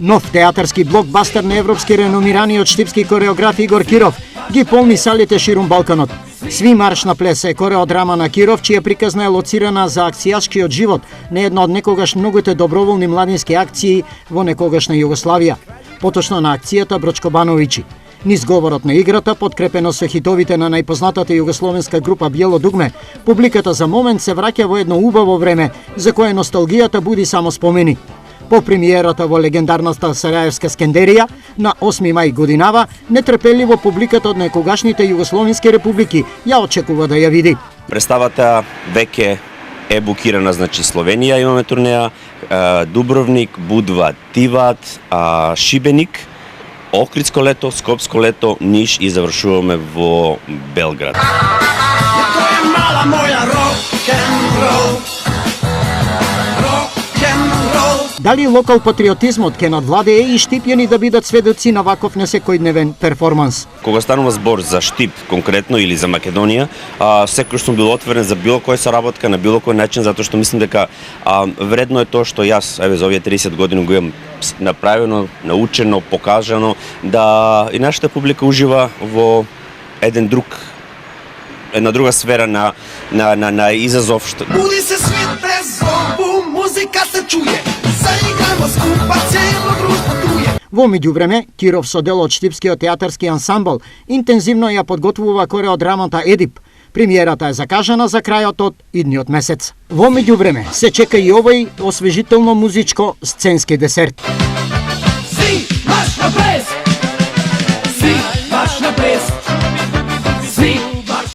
Нов театарски блокбастер на европски реномираниот штипски кореограф Игор Киров ги полни салите ширум Балканот. Сви марш на плес е кореодрама на Киров, чија приказна е лоцирана за акцијашкиот живот на една од некогаш многуте доброволни младински акции во некогашна Југославија. Поточно на акцијата Брочко Бановичи. Низ говорот на играта, подкрепено со хитовите на најпознатата југословенска група Биело дугме, публиката за момент се враќа во едно убаво време, за кое носталгијата буди само спомени. По премиерата во легендарната Сараевска Скендерија на 8 мај годинава, нетрпеливо публиката од некогашните југословенски републики ја очекува да ја види. Представата веќе е букирана, значи Словенија имаме турнеја, Дубровник, Будва, Тиват, Шибеник, Охридско лето, Скопско лето, Ниш и завршуваме во Белград. Тоа е мала моја рок-н-рол. Дали локал патриотизмот ке надвладее и штипјани да бидат сведоци на ваков несекојдневен перформанс? Кога станува збор за Штип конкретно или за Македонија, секој сум бил отворен за било која соработка на било кој начин, затоа што мислам дека вредно е тоа што јас за овие 30 години го имам направено, научено, покажано, да и нашата публика ужива во една друга сфера на изазов. Буди се свит без зомбу, музика се чуе. Заиграмо скупа цело друштво туе. Во меѓувреме, Киров со дел од штипскиот театарски ансамбл интензивно ја подготвува кореодрамата Едип. Премиерата е закажана за крајот од идниот месец. Во меѓувреме се чека и овој освежително музичко сценски десерт.